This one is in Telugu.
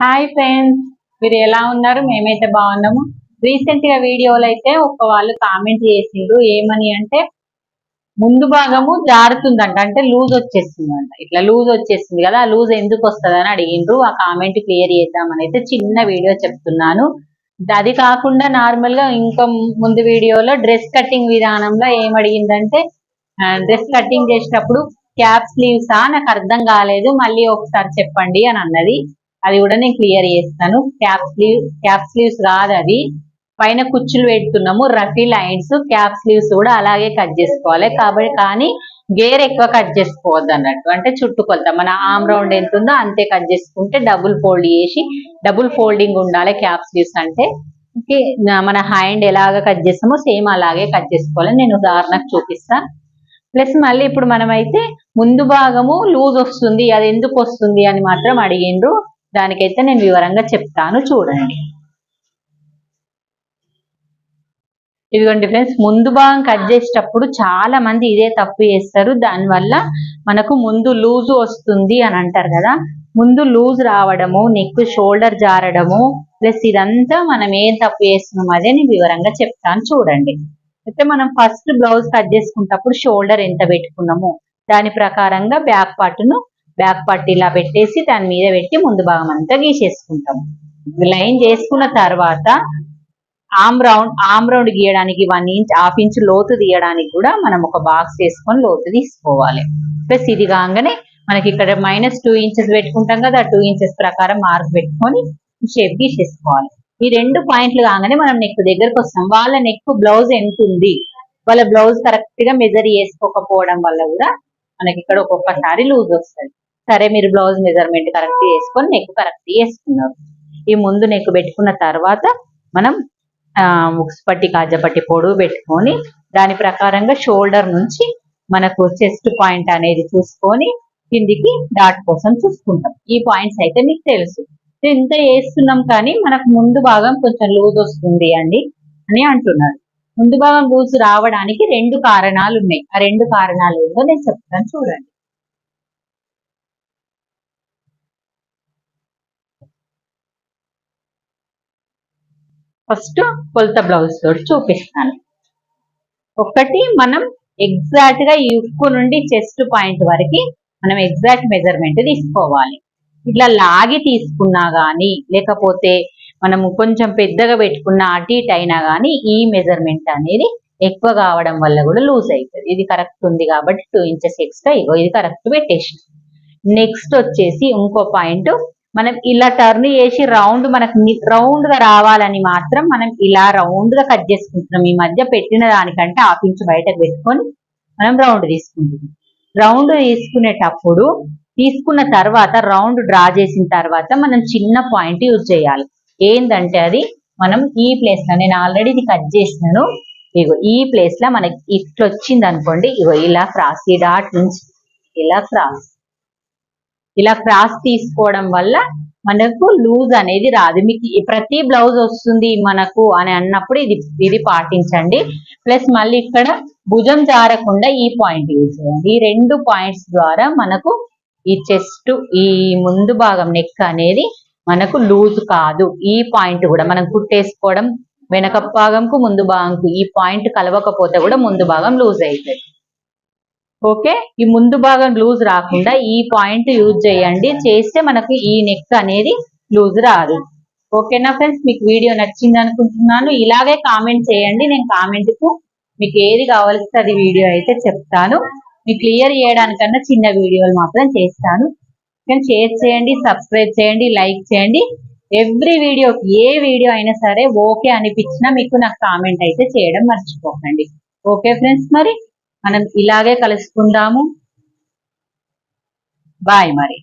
హాయ్ ఫ్రెండ్స్, మీరు ఎలా ఉన్నారు? మేమైతే బాగున్నాము. రీసెంట్ గా వీడియోలో అయితే ఒక వాళ్ళు కామెంట్ చేసిండ్రు. ఏమని అంటే ముందు భాగము జారుతుందంట, అంటే లూజ్ వచ్చేస్తుందంట. ఇట్లా లూజ్ వచ్చేస్తుంది కదా, ఆ లూజ్ ఎందుకు వస్తుంది అని అడిగిండ్రు. ఆ కామెంట్ క్లియర్ చేద్దామని అయితే చిన్న వీడియో చెప్తున్నాను. అది కాకుండా నార్మల్ గా ఇంకా ముందు వీడియోలో డ్రెస్ కటింగ్ విధానంలో ఏమడిగిందంటే డ్రెస్ కటింగ్ చేసేటప్పుడు క్యాప్ స్లీవ్స్ నాకు అర్థం కాలేదు, మళ్ళీ ఒకసారి చెప్పండి అని అన్నది. అది కూడా నేను క్లియర్ చేస్తాను. క్యాప్ స్లీవ్స్ కాదు, అది పైన కుచ్చులు పెడుతున్నాము, రఫీ లైన్స్. క్యాప్ స్లీవ్స్ కూడా అలాగే కట్ చేసుకోవాలి కాబట్టి, కానీ గేర్ ఎక్కువ కట్ చేసుకోవద్దు అన్నట్టు. అంటే చుట్టుకొలత మన ఆమ్ రౌండ్ ఎంత ఉందో అంతే కట్ చేసుకుంటే డబుల్ ఫోల్డ్ చేసి, డబుల్ ఫోల్డింగ్ ఉండాలి క్యాప్ స్లీవ్స్ అంటే. మన హ్యాండ్ ఎలాగ కట్ చేస్తామో సేమ్ అలాగే కట్ చేసుకోవాలి. నేను ఉదాహరణకు చూపిస్తా. ప్లస్ మళ్ళీ ఇప్పుడు మనమైతే ముందు భాగము లూజ్ వస్తుంది, అది ఎందుకు వస్తుంది అని మాత్రం అడిగిండ్రు. దానికైతే నేను వివరంగా చెప్తాను, చూడండి. ఇదిగోండి ఫ్రెండ్స్, ముందు భాగం కట్ చేసేటప్పుడు చాలా మంది ఇదే తప్పు చేస్తారు. దానివల్ల మనకు ముందు లూజు వస్తుంది అని అంటారు కదా. ముందు లూజ్ రావడము, నెక్ షోల్డర్ జారడము, ప్లస్ ఇదంతా మనం ఏం తప్పు చేస్తున్నాం అదే నేను వివరంగా చెప్తాను, చూడండి. అయితే మనం ఫస్ట్ బ్లౌజ్ కట్ చేసుకున్నప్పుడు షోల్డర్ ఎంత పెట్టుకున్నాము దాని ప్రకారంగా బ్యాక్ పార్ట్ ఇలా పెట్టేసి దాని మీద పెట్టి ముందు భాగం అంతా గీసేసుకుంటాము. లైన్ చేసుకున్న తర్వాత ఆమ్ రౌండ్ గీయడానికి 1 ఇంచ్, హాఫ్ ఇంచ్ లోతు తీయడానికి కూడా మనం ఒక బాక్స్ వేసుకొని లోతు తీసుకోవాలి. ప్లస్ ఇది కాగానే మనకి ఇక్కడ -2 ఇంచెస్ పెట్టుకుంటాం కదా, 2 ఇంచెస్ ప్రకారం మార్క్ పెట్టుకొని షేప్ గీసేసుకోవాలి. ఈ 2 పాయింట్లు కాగానే మనం నెక్ దగ్గరకు వస్తాం. వాళ్ళ నెక్ బ్లౌజ్ ఎంత ఉంది, వాళ్ళ బ్లౌజ్ కరెక్ట్ గా మెజర్ చేసుకోకపోవడం వల్ల కూడా మనకి ఇక్కడ ఒక్కొక్కసారి లూజ్ వస్తుంది. సరే, మీరు బ్లౌజ్ మెజర్మెంట్ కరెక్ట్ చేసుకొని నెక్ కరెక్ట్ చేసుకున్నారు. ఈ ముందు నెక్ పెట్టుకున్న తర్వాత మనం ఉక్సుపట్టి కాజపట్టి పొడవు పెట్టుకొని దాని ప్రకారంగా షోల్డర్ నుంచి మనకు చెస్ట్ పాయింట్ అనేది చూసుకొని కిందికి డాట్ కోసం చూసుకుంటాం. ఈ పాయింట్స్ అయితే మీకు తెలుసు. ఇంత వేస్తున్నాం కానీ మనకు ముందు భాగం కొంచెం లూజ్ వస్తుంది అండి అని అంటున్నారు. ముందు భాగం లూజ్ రావడానికి 2 కారణాలు ఉన్నాయి. ఆ 2 కారణాలు ఏంటో నేను చెప్తాను, చూడండి. ఫస్ట్ కొలత బ్లౌజ్ తోటి చూపిస్తాను. ఒకటి, మనం ఎగ్జాక్ట్ గా ఈ ఉక్కు నుండి చెస్ట్ పాయింట్ వరకు మనం ఎగ్జాక్ట్ మెజర్మెంట్ తీసుకోవాలి. ఇట్లా లాగి తీసుకున్నా గానీ, లేకపోతే మనము కొంచెం పెద్దగా పెట్టుకున్న అటు ఇటు అయినా కానీ ఈ మెజర్మెంట్ అనేది ఎక్కువ కావడం వల్ల కూడా లూజ్ అవుతుంది. ఇది కరెక్ట్ ఉంది కాబట్టి 2 ఇంచెస్ ఎక్స్ట్రా ఇది కరెక్ట్ పెట్టేసి. నెక్స్ట్ వచ్చేసి ఇంకో పాయింట్, మనం ఇలా టర్న్ చేసి మనకు రౌండ్ గా రావాలని మాత్రం మనం ఇలా రౌండ్ గా కట్ చేసుకుంటున్నాం. ఈ మధ్య పెట్టిన దానికంటే హాఫ్ ఇంచ్ బయటకు పెట్టుకొని మనం రౌండ్ తీసుకుంటున్నాం. రౌండ్ తీసుకునేటప్పుడు తీసుకున్న తర్వాత రౌండ్ డ్రా చేసిన తర్వాత మనం చిన్న పాయింట్ యూజ్ చేయాలి. ఏంటంటే అది మనం ఈ ప్లేస్ లో, నేను ఆల్రెడీ ఇది కట్ చేసినాను, ఇగో ఈ ప్లేస్ లో మనకి ఇట్లా వచ్చింది అనుకోండి, ఇగో ఇలా క్రాస్, ఈ డాట్ నుంచి ఇలా క్రాస్ తీసుకోవడం వల్ల మనకు లూజ్ అనేది రాదు. మీకు ప్రతి బ్లౌజ్ వస్తుంది మనకు అని అన్నప్పుడు ఇది పాటించండి. ప్లస్ మళ్ళీ ఇక్కడ భుజం జారకుండా ఈ పాయింట్ యూజ్ చేయండి. ఈ 2 పాయింట్స్ ద్వారా మనకు ఈ చెస్ట్, ఈ ముందు భాగం నెక్ అనేది మనకు లూజ్ కాదు. ఈ పాయింట్ కూడా మనం కుట్టేసుకోవడం వెనక భాగంకు ముందు భాగంకు ఈ పాయింట్ కలవకపోతే కూడా ముందు భాగం లూజ్ అవుతుంది. ఓకే, ఈ ముందు భాగం లూజ్ రాకుండా ఈ పాయింట్ యూజ్ చేయండి. చేస్తే మనకు ఈ నెక్ అనేది లూజ్ రాదు. ఓకేనా ఫ్రెండ్స్, మీకు వీడియో నచ్చింది అనుకుంటున్నాను. ఇలాగే కామెంట్ చేయండి. నేను కామెంట్ కు మీకు ఏది కావాల్సి అది వీడియో అయితే చెప్తాను. మీకు క్లియర్ చేయడానికన్నా చిన్న వీడియోలు మాత్రం చేస్తాను. కానీ షేర్ చేయండి, సబ్స్క్రైబ్ చేయండి, లైక్ చేయండి. ఎవ్రీ వీడియోకి, ఏ వీడియో అయినా సరే ఓకే అనిపించినా మీకు నాకు కామెంట్ అయితే చేయడం మర్చిపోకండి. ఓకే ఫ్రెండ్స్, మరి మనం ఇలాగే కలుసుకుందాము. బాయ్ మరి.